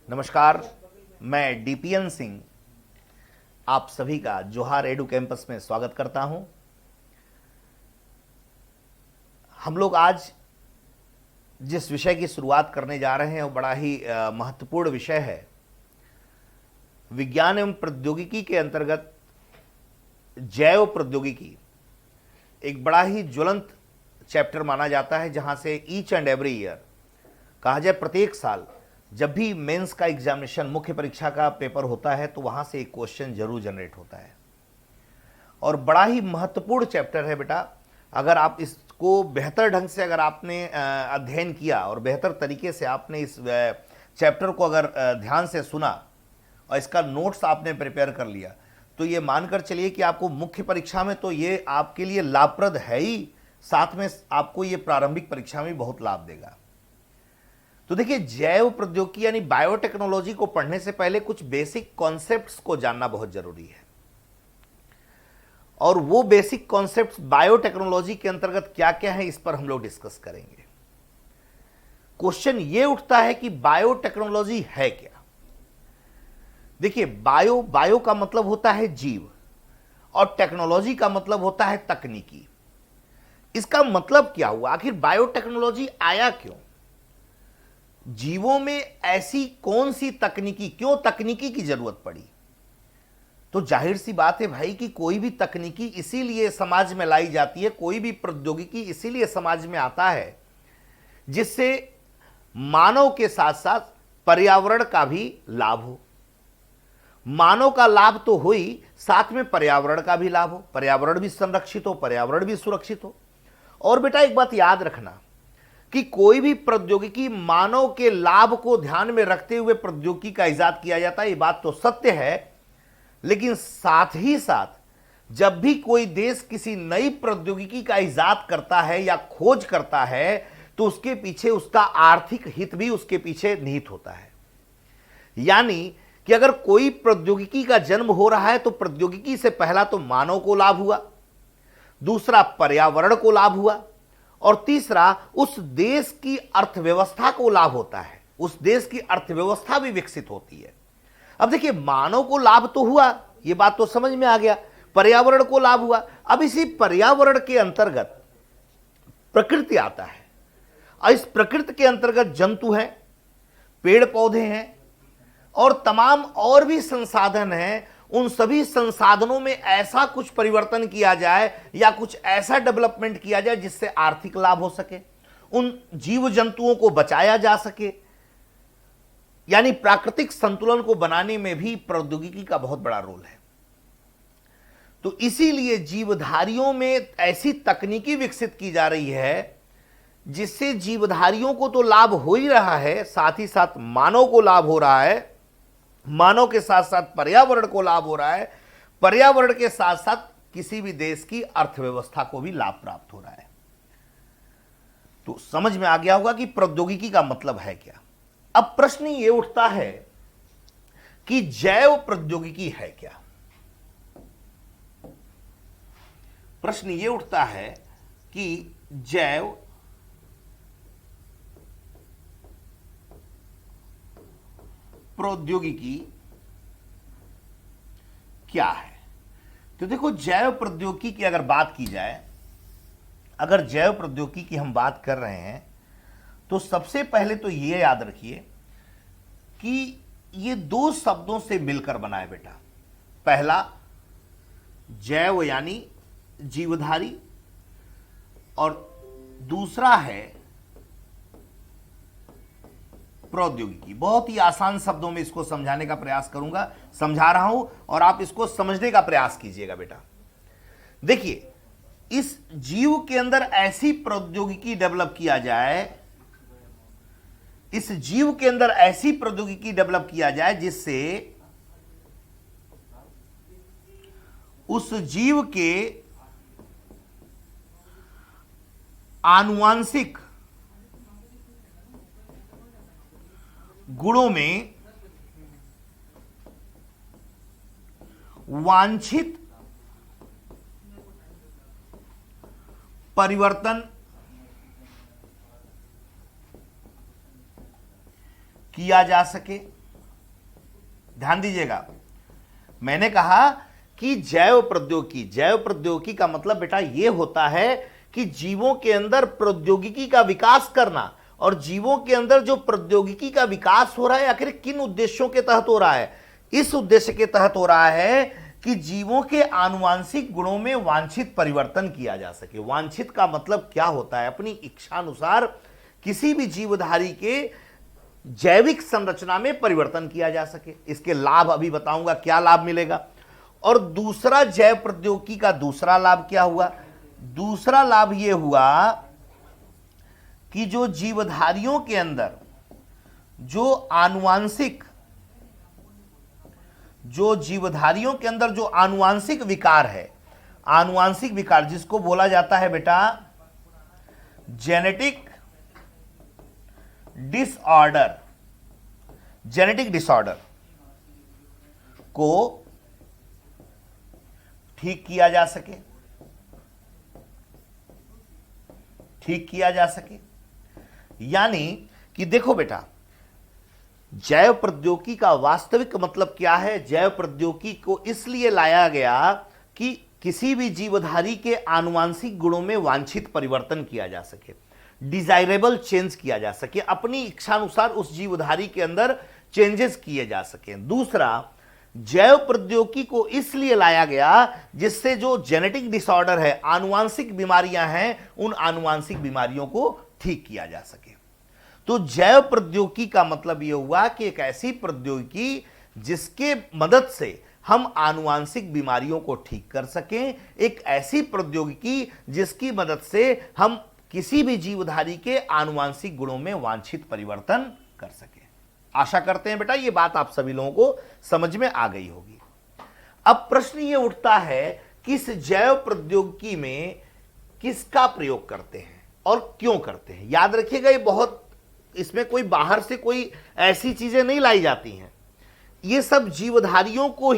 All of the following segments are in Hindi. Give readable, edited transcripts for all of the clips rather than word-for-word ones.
नमस्कार, मैं डीपीएन सिंह आप सभी का जोहार एडू कैंपस में स्वागत करता हूं। हम लोग आज जिस विषय की शुरुआत करने जा रहे हैं वो बड़ा ही महत्वपूर्ण विषय है। विज्ञान एवं प्रौद्योगिकी के अंतर्गत जैव प्रौद्योगिकी एक बड़ा ही ज्वलंत चैप्टर माना जाता है, जहां से ईच एंड एवरी ईयर कहा जाए प्रत्येक साल जब भी मेंस का एग्जामिनेशन मुख्य परीक्षा का पेपर होता है तो वहां से एक क्वेश्चन जरूर जनरेट होता है और बड़ा ही महत्वपूर्ण चैप्टर है बेटा। अगर आप इसको बेहतर ढंग से अगर आपने अध्ययन किया और बेहतर तरीके से आपने इस चैप्टर को अगर ध्यान से सुना और इसका नोट्स आपने प्रिपेयर कर लिया तो ये मानकर चलिए कि आपको मुख्य परीक्षा में तो ये आपके लिए लाभप्रद है ही, साथ में आपको ये प्रारंभिक परीक्षा में बहुत लाभ देगा। तो देखिए, जैव प्रौद्योगिकी यानी बायोटेक्नोलॉजी को पढ़ने से पहले कुछ बेसिक कॉन्सेप्ट्स को जानना बहुत जरूरी है और वो बेसिक कॉन्सेप्ट्स बायोटेक्नोलॉजी के अंतर्गत क्या क्या है इस पर हम लोग डिस्कस करेंगे। क्वेश्चन ये उठता है कि बायोटेक्नोलॉजी है क्या। देखिए, बायो का मतलब होता है जीव और टेक्नोलॉजी का मतलब होता है तकनीकी। इसका मतलब क्या हुआ, आखिर बायोटेक्नोलॉजी आया क्यों, जीवों में ऐसी कौन सी तकनीकी, क्यों तकनीकी की जरूरत पड़ी। तो जाहिर सी बात है भाई कि कोई भी तकनीकी इसीलिए समाज में लाई जाती है, कोई भी प्रौद्योगिकी इसीलिए समाज में आता है जिससे मानव के साथ साथ पर्यावरण का भी लाभ हो। मानव का लाभ तो हो ही, साथ में पर्यावरण का भी लाभ हो, पर्यावरण भी संरक्षित हो, पर्यावरण भी सुरक्षित हो। और बेटा एक बात याद रखना कि कोई भी प्रौद्योगिकी मानव के लाभ को ध्यान में रखते हुए प्रौद्योगिकी का इजाद किया जाता है, ये बात तो सत्य है। लेकिन साथ ही साथ जब भी कोई देश किसी नई प्रौद्योगिकी का इजाद करता है या खोज करता है तो उसके पीछे उसका आर्थिक हित भी उसके पीछे निहित होता है। यानी कि अगर कोई प्रौद्योगिकी का जन्म हो रहा है तो प्रौद्योगिकी से पहला तो मानव को लाभ हुआ, दूसरा पर्यावरण को लाभ हुआ और तीसरा उस देश की अर्थव्यवस्था को लाभ होता है, उस देश की अर्थव्यवस्था भी विकसित होती है। अब देखिए, मानव को लाभ तो हुआ, यह बात तो समझ में आ गया, पर्यावरण को लाभ हुआ। अब इसी पर्यावरण के अंतर्गत प्रकृति आता है और इस प्रकृति के अंतर्गत जंतु हैं, पेड़ पौधे हैं और तमाम और भी संसाधन हैं। उन सभी संसाधनों में ऐसा कुछ परिवर्तन किया जाए या कुछ ऐसा डेवलपमेंट किया जाए जिससे आर्थिक लाभ हो सके, उन जीव जंतुओं को बचाया जा सके। यानी प्राकृतिक संतुलन को बनाने में भी प्रौद्योगिकी का बहुत बड़ा रोल है। तो इसीलिए जीवधारियों में ऐसी तकनीकी विकसित की जा रही है जिससे जीवधारियों को तो लाभ हो ही रहा है, साथ ही साथ मानव को लाभ हो रहा है, मानव के साथ साथ पर्यावरण को लाभ हो रहा है, पर्यावरण के साथ साथ किसी भी देश की अर्थव्यवस्था को भी लाभ प्राप्त हो रहा है। तो समझ में आ गया होगा कि प्रौद्योगिकी का मतलब है क्या। अब प्रश्न ये उठता है कि जैव प्रौद्योगिकी है क्या। प्रश्न ये उठता है कि जैव प्रौद्योगिकी क्या है। तो देखो, जैव प्रौद्योगिकी की अगर बात की जाए, अगर जैव प्रौद्योगिकी की हम बात कर रहे हैं तो सबसे पहले तो ये याद रखिए कि ये दो शब्दों से मिलकर बना है बेटा। पहला जैव यानी जीवधारी और दूसरा है प्रौद्योगिकी। बहुत ही आसान शब्दों में इसको समझाने का प्रयास करूंगा, समझा रहा हूं और आप इसको समझने का प्रयास कीजिएगा बेटा। देखिए, इस जीव के अंदर ऐसी प्रौद्योगिकी डेवलप किया जाए, इस जीव के अंदर ऐसी प्रौद्योगिकी डेवलप किया जाए जिससे उस जीव के आनुवांशिक गुणों में वांछित परिवर्तन किया जा सके ध्यान दीजिएगा, मैंने कहा कि जैव प्रौद्योगिकी का मतलब बेटा यह होता है कि जीवों के अंदर प्रौद्योगिकी का विकास करना, और जीवों के अंदर जो प्रौद्योगिकी का विकास हो रहा है आखिर किन उद्देश्यों के तहत हो रहा है? इस उद्देश्य के तहत हो रहा है कि जीवों के आनुवांशिक गुणों में वांछित परिवर्तन किया जा सके। वांछित का मतलब क्या होता है? अपनी इच्छानुसार किसी भी जीवधारी के जैविक संरचना में परिवर्तन किया जा सके। इसके लाभ अभी बताऊंगा क्या लाभ मिलेगा। और दूसरा जैव प्रौद्योगिकी का दूसरा लाभ क्या हुआ? दूसरा लाभ यह हुआ कि जो जीवधारियों के अंदर जो आनुवांशिक विकार है, आनुवांशिक विकार जिसको बोला जाता है बेटा जेनेटिक डिसऑर्डर को ठीक किया जा सके। यानी कि देखो बेटा, जैव प्रौद्योगिकी का वास्तविक मतलब क्या है? जैव प्रौद्योगिकी को इसलिए लाया गया कि किसी भी जीवधारी के आनुवांशिक गुणों में वांछित परिवर्तन किया जा सके, डिजायरेबल चेंज किया जा सके, अपनी इच्छानुसार उस जीवधारी के अंदर चेंजेस किए जा सके। दूसरा, जैव प्रौद्योगिकी को इसलिए लाया गया जिससे जो जेनेटिक डिसऑर्डर है, आनुवांशिक बीमारियां हैं, उन आनुवांशिक बीमारियों को ठीक किया जा सके। तो जैव प्रौद्योगिकी का मतलब यह हुआ कि एक ऐसी प्रौद्योगिकी जिसके मदद से हम आनुवांशिक बीमारियों को ठीक कर सकें, एक ऐसी प्रौद्योगिकी जिसकी मदद से हम किसी भी जीवधारी के आनुवांशिक गुणों में वांछित परिवर्तन कर सकें। आशा करते हैं बेटा ये बात आप सभी लोगों को समझ में आ गई होगी। अब प्रश्न ये उठता है कि इस जैव प्रौद्योगिकी में किसका प्रयोग करते हैं और क्यों करते हैं? याद रखिएगा, ये बहुत, इसमें कोई बाहर से कोई ऐसी चीजें नहीं लाई जाती हैं। ये सब जीवधारियों को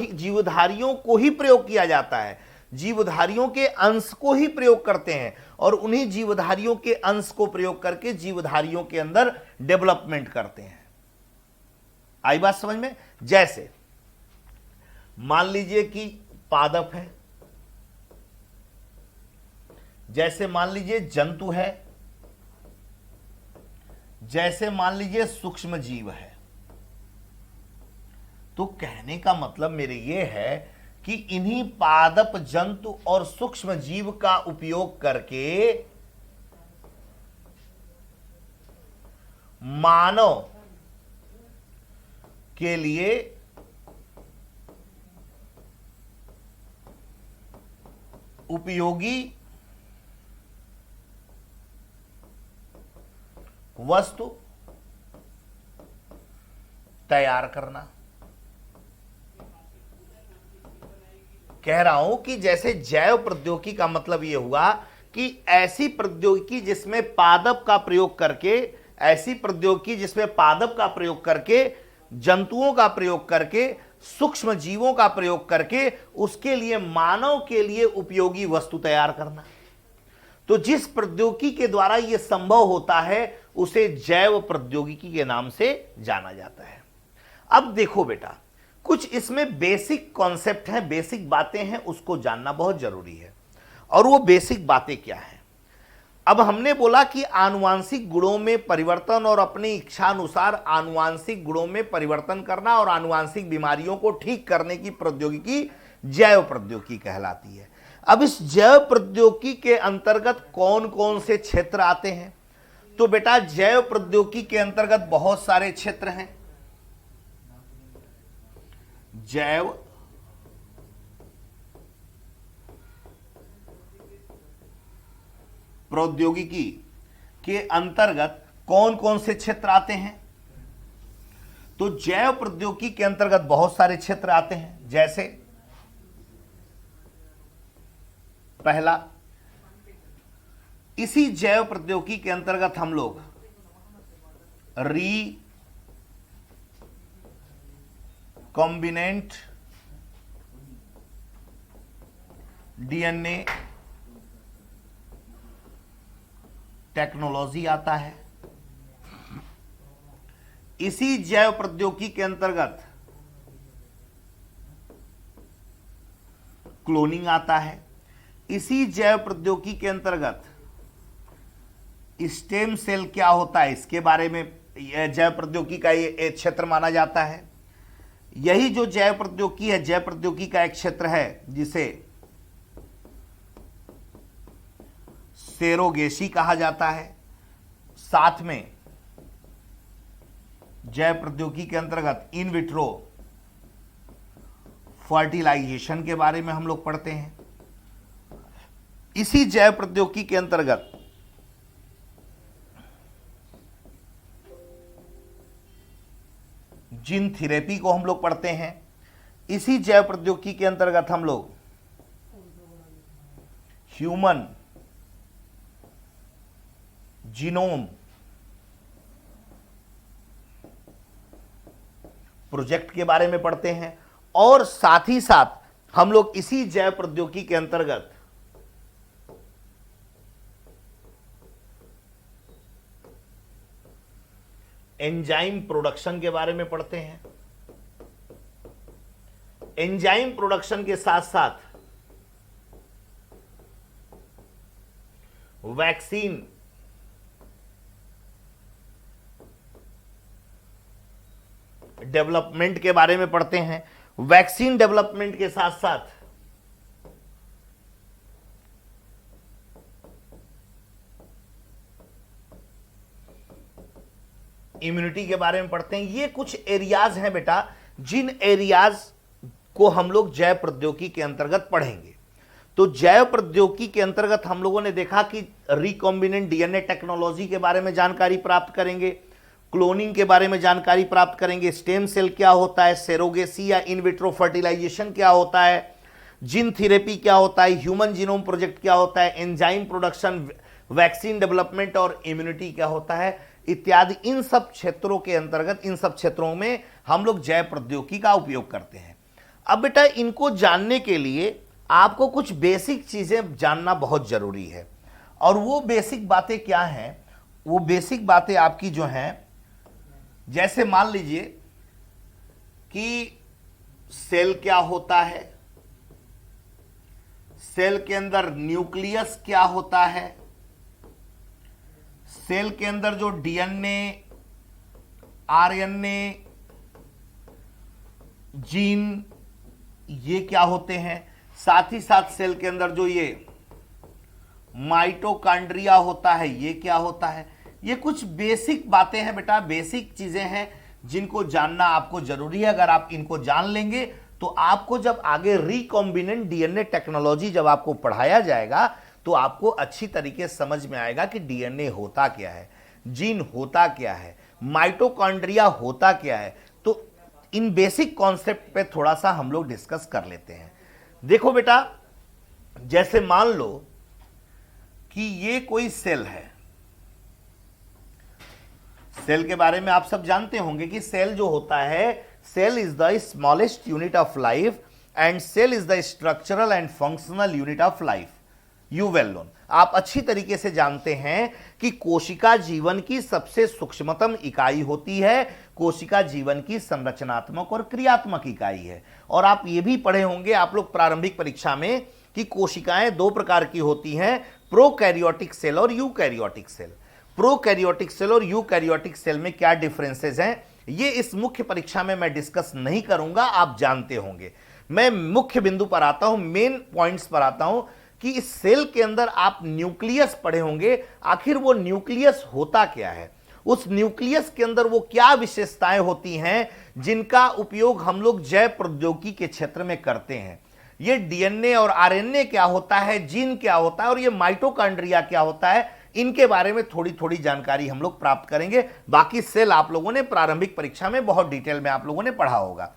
ही प्रयोग किया जाता है। जीवधारियों के अंश को ही प्रयोग करते हैं और उन्हीं जीवधारियों के अंश को प्रयोग करके जीवधारियों के अंदर डेवलपमेंट करते हैं। आई बात समझ में? जैसे मान लीजिए कि पादप है, जैसे मान लीजिए जंतु है, जैसे मान लीजिए सूक्ष्म जीव है। तो कहने का मतलब मेरे ये है कि इन्हीं पादप, जंतु और सूक्ष्म जीव का उपयोग करके मानव के लिए उपयोगी वस्तु तैयार करना। कह रहा हूं कि जैसे जैव प्रौद्योगिकी का मतलब यह हुआ कि ऐसी प्रौद्योगिकी जिसमें पादप का प्रयोग करके, जंतुओं का प्रयोग करके, सूक्ष्म जीवों का प्रयोग करके उसके लिए मानव के लिए उपयोगी वस्तु तैयार करना। तो जिस प्रौद्योगिकी के द्वारा यह संभव होता है उसे जैव प्रौद्योगिकी के नाम से जाना जाता है। अब देखो बेटा, कुछ इसमें बेसिक कॉन्सेप्ट हैं, बेसिक बातें हैं, उसको जानना बहुत जरूरी है। और वो बेसिक बातें क्या हैं? अब हमने बोला कि आनुवांशिक गुणों में परिवर्तन और अपनी इच्छानुसार आनुवांशिक गुणों में परिवर्तन करना और आनुवांशिक बीमारियों को ठीक करने की प्रौद्योगिकी जैव प्रौद्योगिकी कहलाती है। अब इस जैव प्रौद्योगिकी के अंतर्गत कौन कौन से क्षेत्र आते हैं? तो बेटा जैव प्रौद्योगिकी के अंतर्गत बहुत सारे क्षेत्र हैं। जैव प्रौद्योगिकी के अंतर्गत कौन कौन से क्षेत्र आते हैं? तो जैव प्रौद्योगिकी के अंतर्गत बहुत सारे क्षेत्र आते हैं। जैसे पहला, इसी जैव प्रौद्योगिकी के अंतर्गत हम लोग रिकॉम्बिनेंट डीएनए टेक्नोलॉजी आता है। इसी जैव प्रौद्योगिकी के अंतर्गत क्लोनिंग आता है। इसी जैव प्रौद्योगिकी के अंतर्गत स्टेम सेल क्या होता है, इसके बारे में जैव प्रौद्योगिकी का ये एक क्षेत्र माना जाता है। यही जो जैव प्रौद्योगिकी है, जैव प्रौद्योगिकी का एक क्षेत्र है जिसे सेरोगेसी कहा जाता है। साथ में जैव प्रौद्योगिकी के अंतर्गत इन विट्रो फर्टिलाइजेशन के बारे में हम लोग पढ़ते हैं। इसी जैव प्रौद्योगिकी के अंतर्गत जीन थेरेपी को हम लोग पढ़ते हैं। इसी जैव प्रौद्योगिकी के अंतर्गत हम लोग ह्यूमन जीनोम प्रोजेक्ट के बारे में पढ़ते हैं। और साथ ही साथ हम लोग इसी जैव प्रौद्योगिकी के अंतर्गत एंजाइम प्रोडक्शन के बारे में पढ़ते हैं। एंजाइम प्रोडक्शन के साथ साथ वैक्सीन डेवलपमेंट के बारे में पढ़ते हैं। वैक्सीन डेवलपमेंट के साथ साथ इम्यूनिटी के बारे में पढ़ते हैं। ये कुछ एरियाज हैं बेटा, जिन एरियाज को हम लोग जैव प्रौद्योगिकी के अंतर्गत पढ़ेंगे। तो जैव प्रौद्योगिकी के अंतर्गत हम लोगों ने देखा कि रिकॉम्बिनेंट डीएनए टेक्नोलॉजी के बारे में जानकारी प्राप्त करेंगे, क्लोनिंग के बारे में जानकारी प्राप्त करेंगे, स्टेम सेल क्या होता है, सेरोगेसी या इन विट्रो फर्टिलाइजेशन क्या होता है, जीन थेरेपी क्या होता है, ह्यूमन जीनोम प्रोजेक्ट क्या होता है, एंजाइम प्रोडक्शन, वैक्सीन डेवलपमेंट और इम्यूनिटी क्या होता है इत्यादि। इन सब क्षेत्रों के अंतर्गत, इन सब क्षेत्रों में हम लोग जैव प्रौद्योगिकी का उपयोग करते हैं। अब बेटा इनको जानने के लिए आपको कुछ बेसिक चीजें जानना बहुत जरूरी है। और वो बेसिक बातें क्या हैं? वो बेसिक बातें आपकी जो हैं, जैसे मान लीजिए कि सेल क्या होता है, सेल के अंदर न्यूक्लियस क्या होता है, सेल के अंदर जो डीएनए, आरएनए, जीन ये क्या होते हैं, साथ ही साथ सेल के अंदर जो ये माइटोकॉन्ड्रिया होता है ये क्या होता है। ये कुछ बेसिक बातें हैं बेटा, बेसिक चीजें हैं जिनको जानना आपको जरूरी है। अगर आप इनको जान लेंगे तो आपको जब आगे रिकॉम्बिनेंट डीएनए टेक्नोलॉजी जब आपको पढ़ाया जाएगा तो आपको अच्छी तरीके से समझ में आएगा कि डीएनए होता क्या है, जीन होता क्या है, माइटोकॉन्ड्रिया होता क्या है। तो इन बेसिक कॉन्सेप्ट पे थोड़ा सा हम लोग डिस्कस कर लेते हैं। देखो बेटा, जैसे मान लो कि ये कोई सेल है। सेल के बारे में आप सब जानते होंगे कि सेल जो होता है, cell is the smallest unit of life and cell is the structural and functional unit of life. You well known, आप अच्छी तरीके से जानते हैं कि कोशिका जीवन की सबसे सूक्ष्मतम इकाई होती है, कोशिका जीवन की संरचनात्मक और क्रियात्मक इकाई है। और आप ये भी पढ़े होंगे आप लोग प्रारंभिक परीक्षा में कि कोशिकाएं दो प्रकार की होती हैं, प्रोकैरियोटिक सेल और यूकैरियोटिक सेल। प्रोकैरियोटिक सेल और यूकैरियोटिक सेल में क्या डिफरेंसेस हैं ये इस मुख्य परीक्षा में मैं डिस्कस नहीं करूंगा, आप जानते होंगे। मैं मुख्य बिंदु पर आता हूं, मेन पॉइंट्स पर आता हूं कि इस सेल के अंदर आप न्यूक्लियस पढ़े होंगे। आखिर वो न्यूक्लियस होता क्या है, उस न्यूक्लियस के अंदर वो क्या विशेषताएं होती हैं जिनका उपयोग हम लोग जैव प्रौद्योगिकी के क्षेत्र में करते हैं। ये डीएनए और आरएनए क्या होता है, जीन क्या होता है और ये माइटोकॉन्ड्रिया क्या होता है, इनके बारे में थोड़ी थोड़ी जानकारी हम लोग प्राप्त करेंगे। बाकी सेल आप लोगों ने प्रारंभिक परीक्षा में बहुत डिटेल में आप लोगों ने पढ़ा होगा।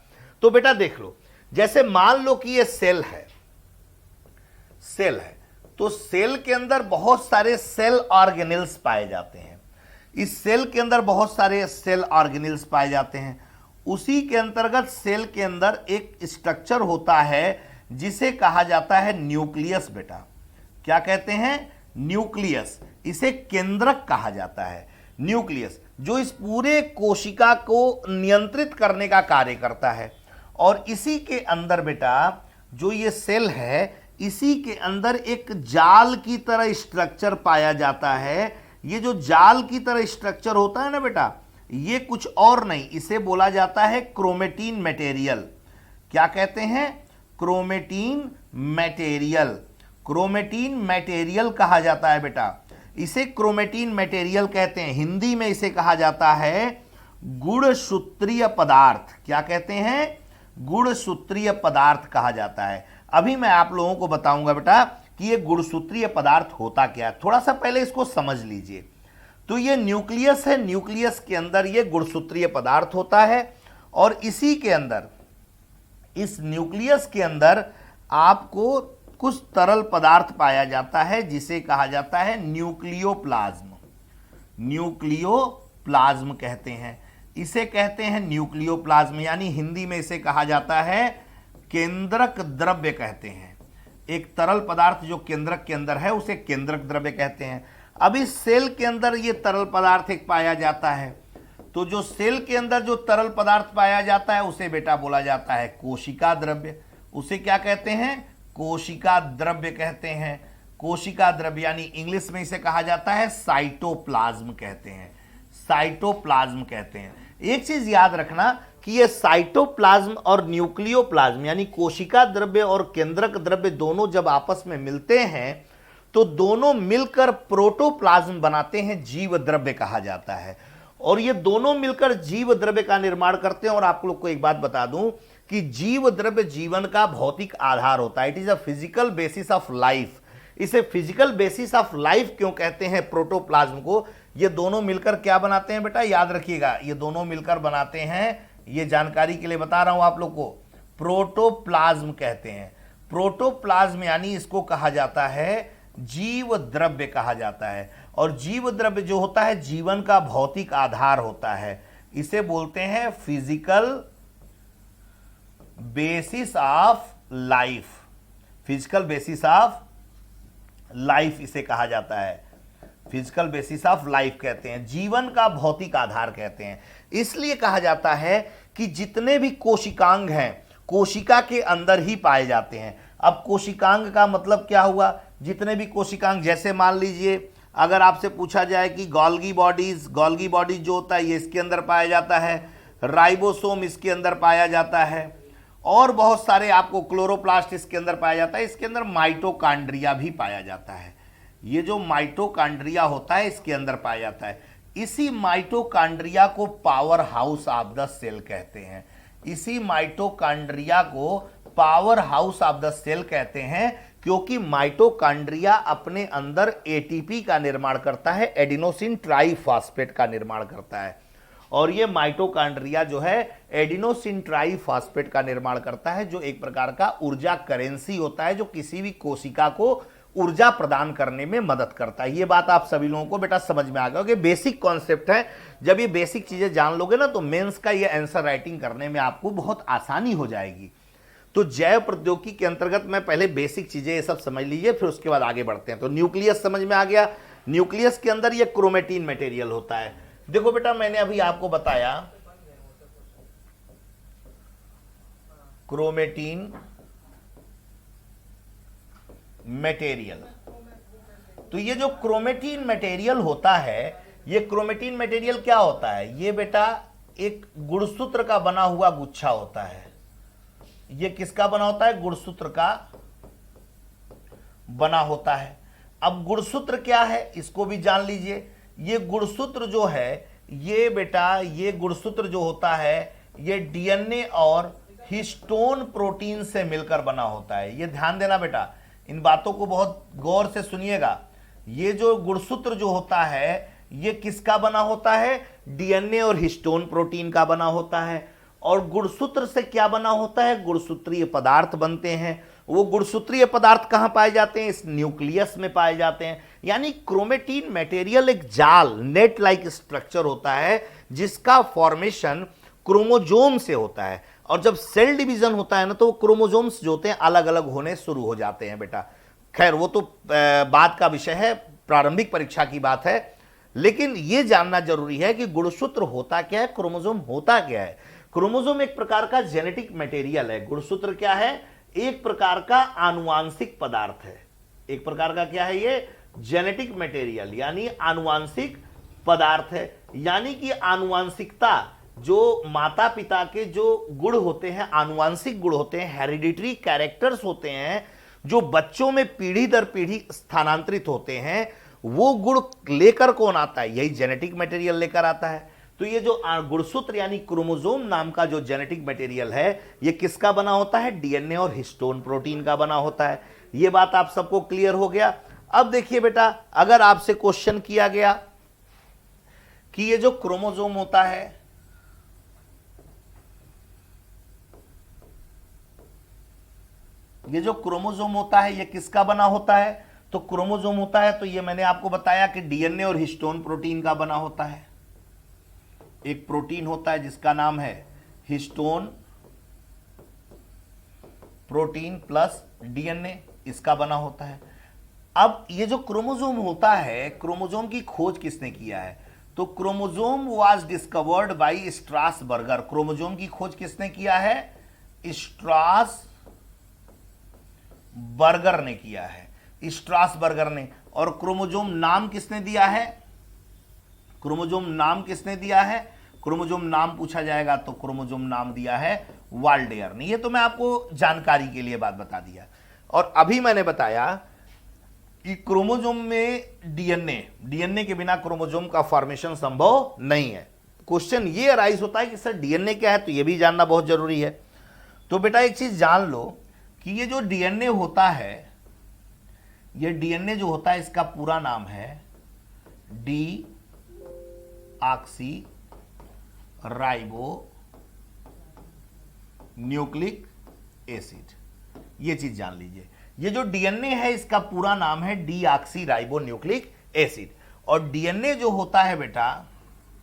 तो बेटा देख लो, जैसे मान लो कि ये सेल है, सेल है तो सेल के अंदर बहुत सारे सेल ऑर्गेनेल्स पाए जाते हैं। इस सेल के अंदर बहुत सारे सेल ऑर्गेनेल्स पाए जाते हैं। उसी के अंतर्गत सेल के अंदर एक स्ट्रक्चर होता है जिसे कहा जाता है न्यूक्लियस। बेटा क्या कहते हैं? न्यूक्लियस। इसे केंद्रक कहा जाता है। न्यूक्लियस जो इस पूरे कोशिका को नियंत्रित करने का कार्य करता है। और इसी के अंदर बेटा जो ये सेल है इसी के अंदर एक जाल की तरह स्ट्रक्चर पाया जाता है। ये जो जाल की तरह स्ट्रक्चर होता है ना बेटा, ये कुछ और नहीं, इसे बोला जाता है क्रोमेटीन मटेरियल। क्या कहते हैं? Chromatin material. क्रोमेटीन मटेरियल कहा जाता है बेटा, इसे क्रोमेटीन मटेरियल कहते हैं। हिंदी में इसे कहा जाता है गुणसूत्रीय पदार्थ। क्या कहते हैं? गुणसूत्रीय पदार्थ कहा जाता है। अभी मैं आप लोगों को बताऊंगा बेटा कि ये गुणसूत्रीय पदार्थ होता क्या है। थोड़ा सा पहले इसको समझ लीजिए। तो ये न्यूक्लियस है, न्यूक्लियस के अंदर ये गुणसूत्रीय पदार्थ होता है और इसी के अंदर, इस न्यूक्लियस के अंदर आपको कुछ तरल पदार्थ पाया जाता है जिसे कहा जाता है न्यूक्लियोप्लाज्म। न्यूक्लियोप्लाज्म कहते हैं, इसे कहते हैं न्यूक्लियोप्लाज्म, यानी हिंदी में इसे कहा जाता है केंद्रक द्रव्य कहते हैं। एक तरल पदार्थ जो केंद्रक के अंदर है उसे केंद्रक द्रव्य कहते हैं। अब इस सेल के अंदर ये तरल पदार्थ एक पाया जाता है, तो जो सेल के अंदर जो तरल पदार्थ पाया जाता है उसे बेटा बोला जाता है कोशिका द्रव्य। उसे क्या कहते हैं? कोशिका द्रव्य कहते हैं। कोशिका द्रव्य यानी इंग्लिश में इसे कहा जाता है साइटोप्लाज्म कहते हैं। साइटोप्लाज्म कहते हैं। एक चीज याद रखना कि ये साइटोप्लाज्म और न्यूक्लियोप्लाज्म यानी कोशिका द्रव्य और केंद्रक द्रव्य दोनों जब आपस में मिलते हैं तो दोनों मिलकर प्रोटोप्लाज्म बनाते हैं, जीव द्रव्य कहा जाता है। और ये दोनों मिलकर जीव द्रव्य का निर्माण करते हैं। और आप लोग को एक बात बता दूं कि जीव द्रव्य जीवन का भौतिक आधार होता है। It is a physical basis of life. इसे फिजिकल बेसिस ऑफ लाइफ क्यों कहते हैं प्रोटोप्लाज्म को? ये दोनों मिलकर क्या बनाते हैं बेटा, याद रखिएगा, ये दोनों मिलकर बनाते हैं, ये जानकारी के लिए बता रहा हूं आप लोग को, प्रोटोप्लाज्म कहते हैं। प्रोटोप्लाज्म यानी इसको कहा जाता है जीव द्रव्य कहा जाता है। और जीव द्रव्य जो होता है जीवन का भौतिक आधार होता है। इसे बोलते हैं physical basis of life. Physical basis of life इसे कहा जाता है, फिजिकल बेसिस ऑफ लाइफ कहते हैं, जीवन का भौतिक आधार कहते हैं। इसलिए कहा जाता है कि जितने भी कोशिकांग हैं कोशिका के अंदर ही पाए जाते हैं। अब कोशिकांग का मतलब क्या हुआ? जितने भी कोशिकांग, जैसे मान लीजिए अगर आपसे पूछा जाए कि गोल्गी बॉडीज जो होता है ये इसके अंदर पाया जाता है, राइबोसोम इसके अंदर पाया जाता है, और बहुत सारे आपको क्लोरोप्लास्ट इसके अंदर पाया जाता है। इसके अंदर माइटोकांड्रिया भी पाया जाता है। ये जो माइटोकांड्रिया होता है इसके अंदर पाया जाता है। इसी माइटोकांड्रिया को power house of the cell कहते हैं। इसी माइटोकांड्रिया को power house of the cell कहते हैं क्योंकि माइटोकांड्रिया अपने अंदर एटीपी का निर्माण करता है, एडिनोसिन ट्राइफॉस्फेट का निर्माण करता है। और ये माइटोकांड्रिया जो है एडिनोसिन ट्राइफॉस्फेट का निर्माण करता है, जो एक प्रकार का ऊर्जा करेंसी होता है जो किसी भी कोशिका को ऊर्जा प्रदान करने में मदद करता है। ये बात आप सभी लोगों को बेटा समझ में आ गया कि बेसिक कॉन्सेप्ट है। जब ये बेसिक चीजें जान लोगे ना तो मेंस का ये आंसर राइटिंग करने में आपको बहुत आसानी हो जाएगी। तो जैव प्रौद्योगिकी के अंतर्गत में पहले बेसिक चीजें ये सब समझ लीजिए, फिर उसके बाद आगे बढ़ते हैं। तो न्यूक्लियस समझ में आ गया। न्यूक्लियस के अंदर ये क्रोमेटीन मटेरियल होता है। देखो बेटा मैंने अभी आपको बताया क्रोमेटीन मटेरियल। तो ये जो क्रोमेटीन मटेरियल होता है, ये क्रोमेटीन मटेरियल क्या होता है? ये बेटा एक गुणसूत्र का बना हुआ गुच्छा होता है। ये किसका बना होता है? गुणसूत्र का बना होता है। अब गुणसूत्र क्या है इसको भी जान लीजिए। ये गुणसूत्र जो है ये बेटा, ये गुणसूत्र जो होता है ये डीएनए और हिस्टोन प्रोटीन से मिलकर बना होता है। ये ध्यान देना बेटा, इन बातों को बहुत गौर से सुनिएगा। ये जो गुणसूत्र जो होता है ये किसका बना होता है? डीएनए और हिस्टोन प्रोटीन का बना होता है। और गुणसूत्र से क्या बना होता है? गुणसूत्रीय पदार्थ बनते हैं। वो गुणसूत्रीय पदार्थ कहां पाए जाते हैं? इस न्यूक्लियस में पाए जाते हैं। यानी क्रोमेटीन मटेरियल एक जाल, नेट लाइक स्ट्रक्चर होता है जिसका फॉर्मेशन क्रोमोजोम से होता है। और जब सेल डिवीजन होता है ना तो वो क्रोमोजोम्स जो होते हैं अलग अलग होने शुरू हो जाते हैं बेटा। खैर वो तो बात का विषय है, प्रारंभिक परीक्षा की बात है। लेकिन ये जानना जरूरी है कि गुणसूत्र होता क्या है, क्रोमोजोम होता क्या है। क्रोमोजोम एक प्रकार का जेनेटिक मटेरियल है। गुणसूत्र क्या है? एक प्रकार का आनुवांशिक पदार्थ है। एक प्रकार का क्या है ये? जेनेटिक मटेरियल, यानी आनुवांशिक पदार्थ है। यानी कि आनुवांशिकता, जो माता पिता के जो गुण होते हैं, आनुवांशिक गुण होते हैं, हेरिडिटरी कैरेक्टर्स होते हैं, जो बच्चों में पीढ़ी दर पीढ़ी स्थानांतरित होते हैं, वो गुण लेकर कौन आता है? यही जेनेटिक मटेरियल लेकर आता है। तो ये जो गुणसूत्र यानी क्रोमोसोम नाम का जो जेनेटिक मटेरियल है, ये किसका बना होता है? डीएनए और हिस्टोन प्रोटीन का बना होता है। ये बात आप सबको क्लियर हो गया। अब देखिए बेटा, अगर आपसे क्वेश्चन किया गया कि ये जो क्रोमोसोम होता है, ये जो क्रोमोसोम होता है ये किसका बना होता है? तो क्रोमोसोम होता है तो ये मैंने आपको बताया कि डीएनए और हिस्टोन प्रोटीन का बना होता है। एक प्रोटीन होता है जिसका नाम है हिस्टोन प्रोटीन प्लस डीएनए, इसका बना होता है। अब ये जो क्रोमोसोम होता है, क्रोमोसोम की खोज किसने किया है? तो chromosome was discovered by Strasburger. Chromosome की खोज किसने किया है? स्ट्रासबर्गर ने किया है, स्ट्रासबर्गर ने। और क्रोमोसोम नाम किसने दिया है? क्रोमोसोम नाम किसने दिया है? क्रोमोसोम नाम पूछा जाएगा तो क्रोमोसोम नाम दिया है वाल्डेयर ने। ये तो मैं आपको जानकारी के लिए बात बता दिया। और अभी मैंने बताया कि क्रोमोसोम में डीएनए के बिना क्रोमोसोम का फॉर्मेशन संभव नहीं है। क्वेश्चन ये अराइज होता है कि सर डीएनए क्या है, तो ये भी जानना बहुत जरूरी है। तो बेटा एक चीज जान लो कि ये जो डीएनए होता है, ये डीएनए जो होता है इसका पूरा नाम है D oxy ribo nucleic acid. ये चीज जान लीजिए, ये जो डीएनए है इसका पूरा नाम है D oxy ribo nucleic acid. और डीएनए जो होता है बेटा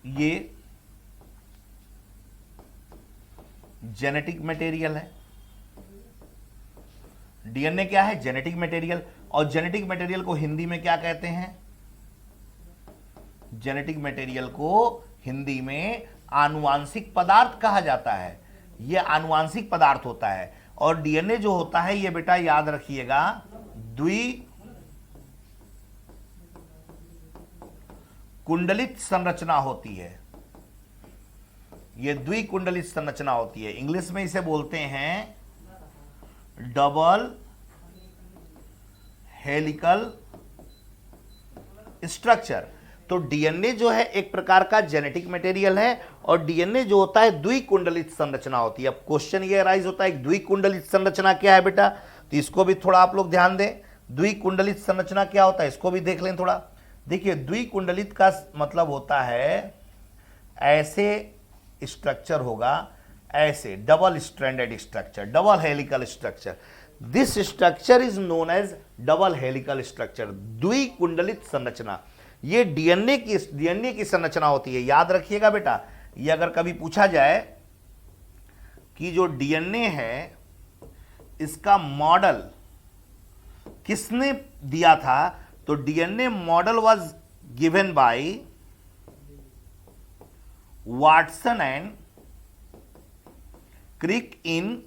ये जेनेटिक मटेरियल है। डीएनए क्या है? Genetic material. और जेनेटिक मटेरियल को हिंदी में क्या कहते हैं? जेनेटिक मटेरियल को हिंदी में आनुवांशिक पदार्थ कहा जाता है। यह आनुवांशिक पदार्थ होता है। और डीएनए जो होता है ये बेटा याद रखिएगा द्विकुंडलित संरचना होती है। यह द्विकुंडलित संरचना होती है। इंग्लिश में इसे बोलते हैं डबल हेलिकल स्ट्रक्चर। तो डीएनए जो है एक प्रकार का जेनेटिक मटेरियल है और डीएनए जो होता है द्विकुंडलित संरचना होती है। अब क्वेश्चन ये अराइज होता है द्विकुंडलित संरचना क्या है बेटा, तो इसको भी थोड़ा आप लोग ध्यान दें। द्विकुंडलित संरचना क्या होता है इसको भी देख लें थोड़ा। देखिए द्विकुंडलित का मतलब होता है ऐसे स्ट्रक्चर होगा, ऐसे double stranded structure, double helical structure. This structure is known as double helical structure, द्विकुंडलित संरचना। ये डीएनए की संरचना होती है। याद रखिएगा बेटा, ये अगर कभी पूछा जाए कि जो डीएनए है इसका मॉडल किसने दिया था, तो DNA model was given by Watson and Crick in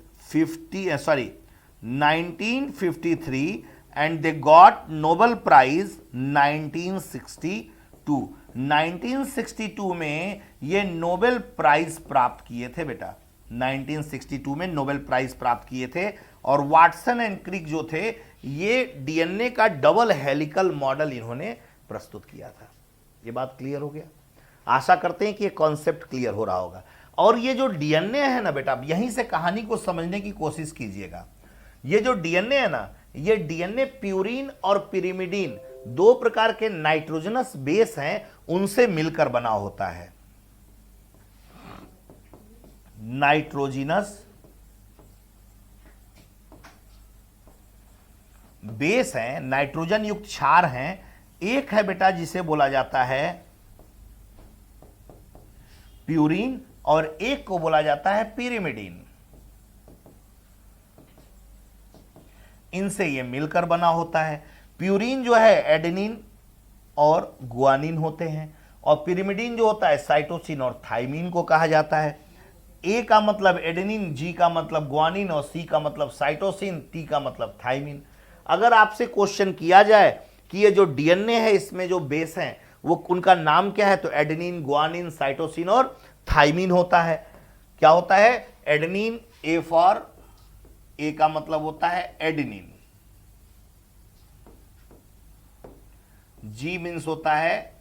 1953 and they got Nobel Prize 1962। 1962 में ये नोबेल प्राइज प्राप्त किए थे बेटा। 1962 में नोबेल प्राइज प्राप्त किए थे। और वाटसन एंड क्रिक जो थे ये डीएनए का डबल हेलिकल मॉडल इन्होंने प्रस्तुत किया था। ये बात क्लियर हो गया? आशा करते हैं कि ये कॉन्सेप्ट क्लियर हो रहा होगा। और ये जो डीएनए है ना बेटा, यहीं से कहानी को समझने की कोशिश कीजिएगा। ये जो डीएनए है ना, ये डीएनए प्यूरिन और पिरिमिडीन दो प्रकार के नाइट्रोजनस बेस हैं, उनसे मिलकर बना होता है। नाइट्रोजनस बेस हैं, नाइट्रोजन युक्त क्षार हैं। एक है बेटा जिसे बोला जाता है प्यूरिन और एक को बोला जाता है पिरिमिडीन। इनसे ये मिलकर बना होता है। प्यूरिन जो है एडेनिन और गुआनिन होते हैं और पिरिमिडीन जो होता है साइटोसिन और थाइमिन को कहा जाता है। ए का मतलब एडेनिन, जी का मतलब ग्वानिन और सी का मतलब साइटोसिन, टी का मतलब थाइमिन। अगर आपसे क्वेश्चन किया जाए कि ये जो डीएनए है इसमें जो बेस हैं वो उनका नाम क्या है, तो एडेनिन, ग्वानिन, साइटोसिन और थाइमिन होता है। क्या होता है? एडेनिन, ए फॉर ए का मतलब होता है एडेनिन, जी मीन्स होता है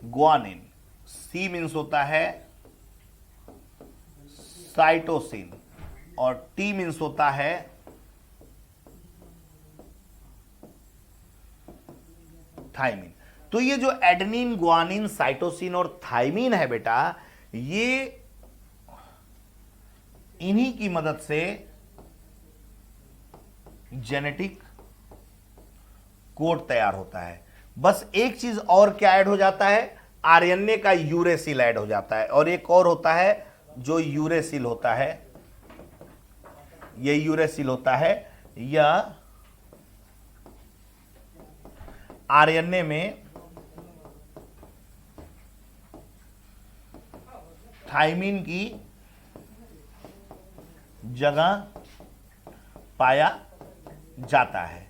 ग्वानिन, सी मीन्स होता है साइटोसिन और टी मीन्स होता है थाइमिन। तो ये जो एडेनिन, ग्वानिन, साइटोसिन और थाइमिन है बेटा, ये इन्हीं की मदद से जेनेटिक कोड तैयार होता है। बस एक चीज और क्या ऐड हो जाता है, आरएनए का यूरेसिल ऐड हो जाता है, और एक और होता है जो यूरेसिल होता है, ये यूरेसिल होता है, यह आरएनए में थाइमिन की जगह पाया जाता है।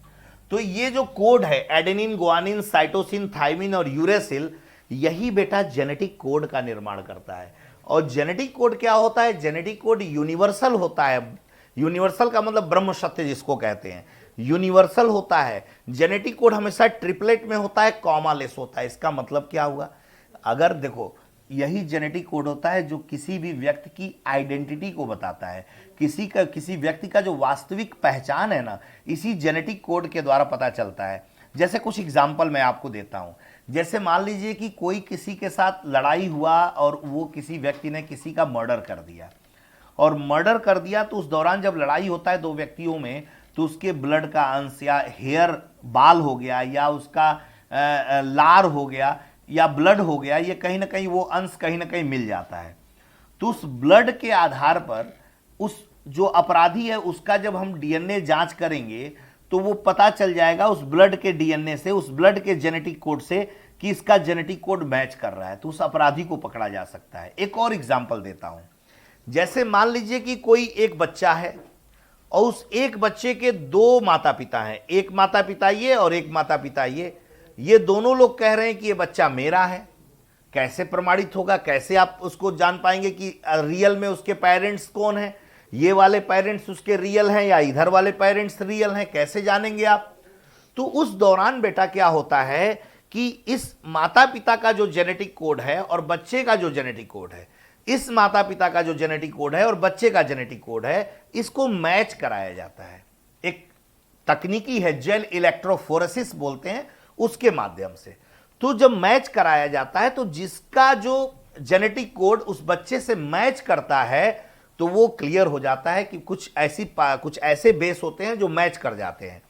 तो ये जो कोड है एडेनिन, ग्वानिन, साइटोसिन, थाइमिन और यूरेसिल, यही बेटा जेनेटिक कोड का निर्माण करता है। और जेनेटिक कोड क्या होता है? जेनेटिक कोड यूनिवर्सल होता है। यूनिवर्सल का मतलब ब्रह्म सत्य जिसको कहते हैं, यूनिवर्सल होता है। जेनेटिक कोड हमेशा ट्रिपलेट में होता है, कॉमा लेस होता है। इसका मतलब क्या हुआ? अगर देखो, यही जेनेटिक कोड होता है जो किसी भी व्यक्ति की आइडेंटिटी को बताता है। किसी व्यक्ति का जो वास्तविक पहचान है ना, इसी जेनेटिक कोड के द्वारा पता चलता है। जैसे कुछ एग्जाम्पल मैं आपको देता हूं। जैसे मान लीजिए कि कोई किसी के साथ लड़ाई हुआ और वो किसी व्यक्ति ने किसी का मर्डर कर दिया, और मर्डर कर दिया, तो उस दौरान जब लड़ाई होता है दो व्यक्तियों में, तो उसके ब्लड का अंश या हेयर बाल हो गया या उसका लार हो गया या ब्लड हो गया, ये कहीं ना कहीं वो अंश कहीं ना कहीं मिल जाता है। तो उस ब्लड के आधार पर उस जो अपराधी है उसका जब हम डीएनए जांच करेंगे तो वो पता चल जाएगा उस ब्लड के डीएनए से, उस ब्लड के जेनेटिक कोड से, कि इसका जेनेटिक कोड मैच कर रहा है, तो उस अपराधी को पकड़ा जा सकता है। एक और एग्जाम्पल देता हूं। जैसे मान लीजिए कि कोई एक बच्चा है और उस एक बच्चे के दो माता पिता हैं, एक माता पिता ये और एक माता पिता ये दोनों लोग कह रहे हैं कि ये बच्चा मेरा है। कैसे प्रमाणित होगा? कैसे आप उसको जान पाएंगे कि रियल में उसके पेरेंट्स कौन हैं? ये वाले पेरेंट्स उसके रियल हैं या इधर वाले पेरेंट्स रियल हैं? कैसे जानेंगे आप? तो उस दौरान बेटा क्या होता है कि इस माता पिता का जो जेनेटिक कोड है और बच्चे का जो जेनेटिक कोड है, इस माता पिता का जो जेनेटिक कोड है और बच्चे का जेनेटिक कोड है, इसको मैच कराया जाता है। एक तकनीकी है, जेल इलेक्ट्रोफोरेसिस बोलते हैं, उसके माध्यम से। तो जब मैच कराया जाता है तो जिसका जो जेनेटिक कोड उस बच्चे से मैच करता है, तो वो क्लियर हो जाता है कि कुछ ऐसे बेस होते हैं जो मैच कर जाते हैं।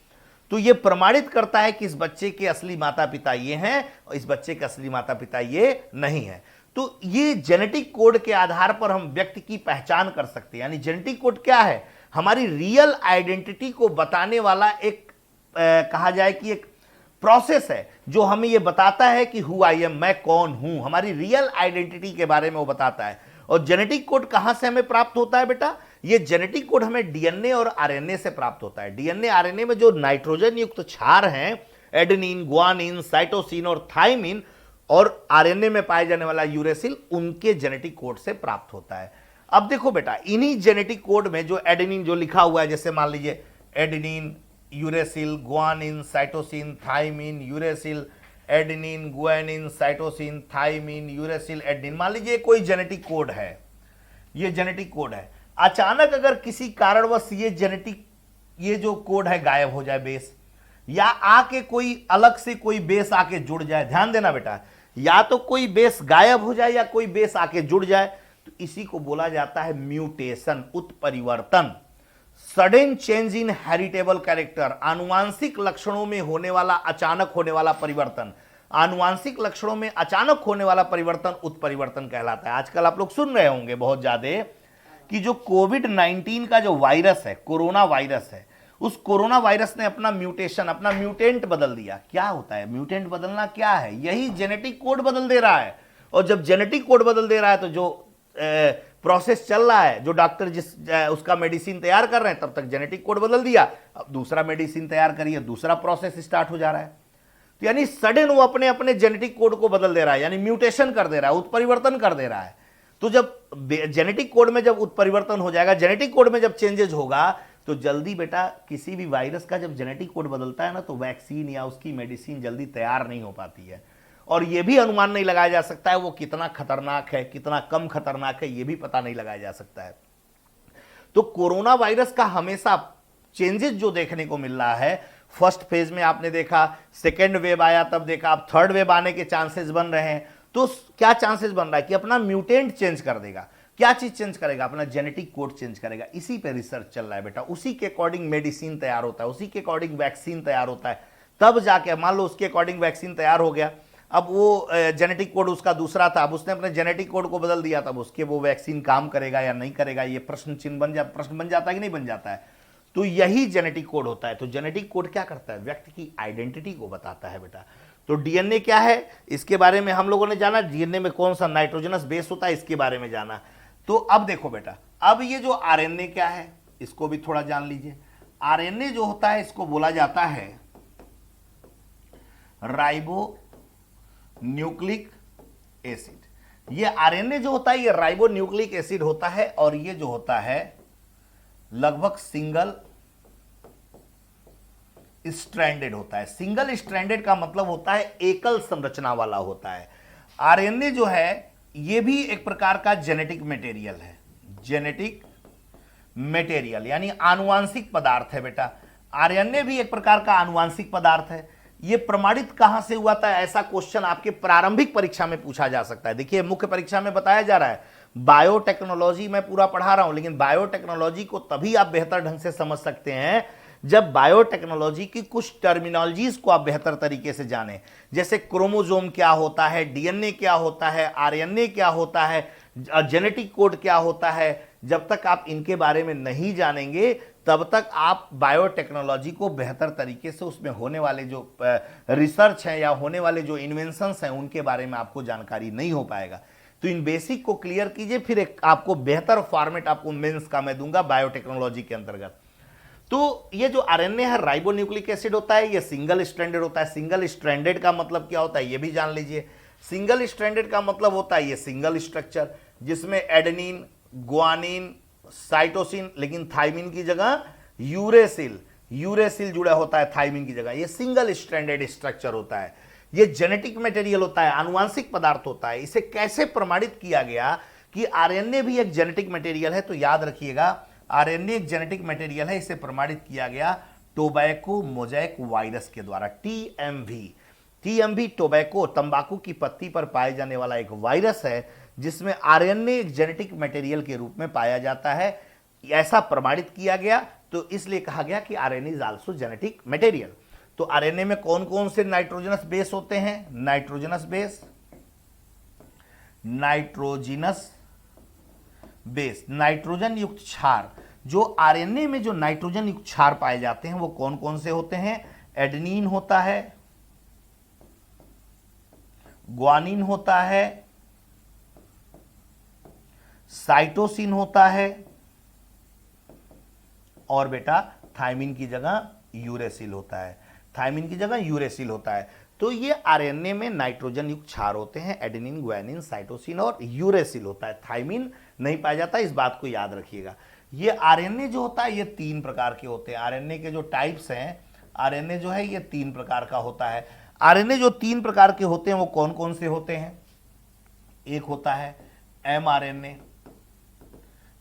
तो ये प्रमाणित करता है कि इस बच्चे के असली माता पिता ये हैं और इस बच्चे के असली माता पिता ये नहीं है। तो ये जेनेटिक कोड के आधार पर हम व्यक्ति की पहचान कर सकते हैं। यानी जेनेटिक कोड क्या है? हमारी रियल आइडेंटिटी को बताने वाला एक कहा जाए कि एक प्रोसेस है जो हमें यह बताता है कि हु आई एम, मैं कौन हूं, हमारी रियल आइडेंटिटी के बारे में वो बताता है। और जेनेटिक कोड कहां से हमें प्राप्त होता है बेटा? ये जेनेटिक कोड हमें डीएनए और आरएनए से प्राप्त होता है। डीएनए आरएनए में जो नाइट्रोजन युक्त क्षार हैं, एडेनिन, ग्वानिन, साइटोसिन और थाइमिन, और आरएनए में पाए जाने वाला यूरेसिल, उनके जेनेटिक कोड से प्राप्त होता है। अब देखो बेटा, इन्हीं जेनेटिक कोड में जो एडेनिन जो लिखा हुआ है, जैसे मान लीजिए adenine, uracil, guanine, cytosine, thymine, uracil, adenine, guanine, cytosine, thymine, uracil, adenine, मान लीजिए कोई जेनेटिक कोड है, ये जेनेटिक कोड है। अचानक अगर किसी कारणवश ये जो कोड है गायब हो जाए, बेस, या आके कोई अलग से कोई बेस आके जुड़ जाए, ध्यान देना बेटा, या तो कोई बेस गायब हो जाए या कोई बेस आके जुड़ जाए, तो इसी को बोला जाता है म्यूटेशन, उत्परिवर्तन। Sudden change in heritable character, आनुवांशिक लक्षणों में होने वाला अचानक होने वाला परिवर्तन। आनुवांशिक लक्षणों में अचानक होने वाला परिवर्तन उत्परिवर्तन कहलाता है। आजकल आप लोग सुन रहे होंगे बहुत ज्यादा कि जो कोविड-19 का जो वायरस है, कोरोना वायरस है, उस कोरोना वायरस ने अपना म्यूटेशन, अपना म्यूटेंट बदल दिया। क्या होता है म्यूटेंट बदलना? क्या है? यही जेनेटिक कोड बदल दे रहा है। और जब जेनेटिक कोड बदल दे रहा है तो जो प्रोसेस चल रहा है, जो डॉक्टर उसका मेडिसिन तैयार कर रहे हैं, तब तक जेनेटिक कोड बदल दिया, अब दूसरा मेडिसिन तैयार करिए, दूसरा प्रोसेस स्टार्ट हो जा रहा है। तो यानी सडन वो अपने अपने जेनेटिक कोड को बदल दे रहा है, यानी म्यूटेशन कर दे रहा है, उत्परिवर्तन कर दे रहा है। तो जब जेनेटिक कोड में जब उत्परिवर्तन हो जाएगा, जेनेटिक कोड में जब चेंजेस होगा, तो जल्दी बेटा किसी भी वायरस का जब जेनेटिक कोड बदलता है ना, तो वैक्सीन या उसकी मेडिसिन जल्दी तैयार नहीं हो पाती है। और यह भी अनुमान नहीं लगाया जा सकता है वो कितना खतरनाक है, कितना कम खतरनाक है, यह भी पता नहीं लगाया जा सकता है। तो कोरोना वायरस का हमेशा चेंजेस जो देखने को मिल रहा है, फर्स्ट फेज में आपने देखा, सेकेंड वेव आया तब देखा, अब थर्ड वेव आने के चांसेस बन रहे हैं। तो क्या चांसेस बन रहा है कि अपना म्यूटेंट चेंज कर देगा। क्या चीज चेंज करेगा? अपना जेनेटिक कोड चेंज करेगा। इसी पे रिसर्च चल रहा है बेटा, उसी के अकॉर्डिंग मेडिसिन तैयार होता है, उसी के अकॉर्डिंग वैक्सीन तैयार होता है। तब जाके मान लो उसके अकॉर्डिंग वैक्सीन तैयार हो गया, अब वो जेनेटिक कोड उसका दूसरा था, अब उसने अपने जेनेटिक कोड को बदल दिया, तब उसके वो वैक्सीन काम करेगा या नहीं करेगा, ये प्रश्न बन जाता है कि नहीं बन जाता है। तो यही जेनेटिक कोड होता है। तो जेनेटिक कोड क्या करता है? व्यक्ति की आइडेंटिटी को बताता है बेटा। तो डीएनए क्या है, इसके बारे में हम लोगों ने जाना। डीएनए में कौन सा नाइट्रोजनस बेस होता है, इसके बारे में जाना। तो अब देखो बेटा, अब ये जो आरएनए क्या है, इसको भी थोड़ा जान लीजिए। आरएनए जो होता है इसको बोला जाता है राइबो न्यूक्लिक एसिड। ये आरएनए जो होता है ये राइबो न्यूक्लिक एसिड होता है, और ये जो होता है लगभग सिंगल स्ट्रैंडेड होता है। सिंगल स्ट्रैंडेड का मतलब होता है एकल संरचना वाला होता है। आरएनए जो है ये भी एक प्रकार का जेनेटिक मटेरियल है। जेनेटिक मटेरियल यानी आनुवांशिक पदार्थ है बेटा। आरएनए भी एक प्रकार का आनुवांशिक पदार्थ है। ये प्रमाणित कहां से हुआ था, ऐसा क्वेश्चन आपके प्रारंभिक परीक्षा में पूछा जा सकता है। देखिए मुख्य परीक्षा में बताया जा रहा है, बायोटेक्नोलॉजी मैं पूरा पढ़ा रहा हूं, लेकिन बायोटेक्नोलॉजी को तभी आप बेहतर ढंग से समझ सकते हैं जब बायोटेक्नोलॉजी की कुछ टर्मिनोलॉजीज को आप बेहतर तरीके से जानें। जैसे क्रोमोसोम क्या होता है, डीएनए क्या होता है, आरएनए क्या होता है, जेनेटिक कोड क्या होता है। जब तक आप इनके बारे में नहीं जानेंगे तब तक आप बायोटेक्नोलॉजी को बेहतर तरीके से, उसमें होने वाले जो रिसर्च है या होने वाले जो इन्वेंशंस हैं उनके बारे में आपको जानकारी नहीं हो पाएगा। तो इन बेसिक को क्लियर कीजिए, फिर एक आपको बेहतर फॉर्मेट आपको मेंस का मैं दूंगा बायोटेक्नोलॉजी के अंतर्गत। तो ये जो आरएनए है राइबोन्यूक्लिक एसिड होता है, ये सिंगल स्ट्रैंडेड होता है। सिंगल स्ट्रैंडेड का मतलब क्या होता है ये भी जान लीजिए। सिंगल स्ट्रैंडेड का मतलब होता है ये सिंगल स्ट्रक्चर जिसमें एडेनिन, गुआनिन, साइटोसिन, लेकिन थाइमिन की जगह यूरेसिल जुड़ा होता है थाइमिन की जगह। ये सिंगल स्ट्रैंडेड स्ट्रक्चर होता है। ये जेनेटिक मटेरियल होता है, आनुवांशिक पदार्थ होता है। इसे कैसे प्रमाणित किया गया कि आरएनए भी एक जेनेटिक मटेरियल है? तो याद रखिएगा, आरएनए एक जेनेटिक मटेरियल है। इसे प्रमाणित किया गया टोबैको मोज़ेक वायरस के द्वारा, टीएमवी टोबैको, तंबाकू की पत्ती पर पाए जाने वाला एक वायरस है जिसमें आरएनए एक जेनेटिक मटेरियल के रूप में पाया जाता है। ऐसा प्रमाणित किया गया, तो इसलिए कहा गया कि RNA is also genetic material. तो आरएनए में कौन कौन से नाइट्रोजनस बेस होते हैं? नाइट्रोजनस बेस, नाइट्रोजन युक्त क्षार। जो आरएनए में जो नाइट्रोजन युक्त क्षार पाए जाते हैं वो कौन कौन से होते हैं? एडेनिन होता है, ग्वानिन होता है, साइटोसिन होता है, और बेटा थाइमिन की जगह यूरेसिल होता है। थाइमिन की जगह यूरेसिल होता है। तो ये आरएनए में नाइट्रोजन युक्त क्षार होते हैं, एडेनिन, ग्वानिन, साइटोसिन और यूरेसिल होता है। थाइमिन नहीं पाया जाता, इस बात को याद रखिएगा। ये आरएनए जो होता है ये 3 प्रकार के होते हैं। आरएनए के जो टाइप्स हैं, आरएनए जो है ये 3 प्रकार का होता है। आरएनए जो 3 प्रकार के होते हैं वो कौन कौन से होते हैं? एक होता है एमआरएनए,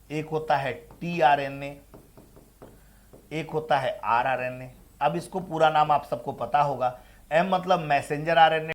एक होता है टीआरएनए, एक होता है आरआरएनए। अब इसको पूरा नाम आप सबको पता होगा। एम मतलब मैसेंजर आरएनए,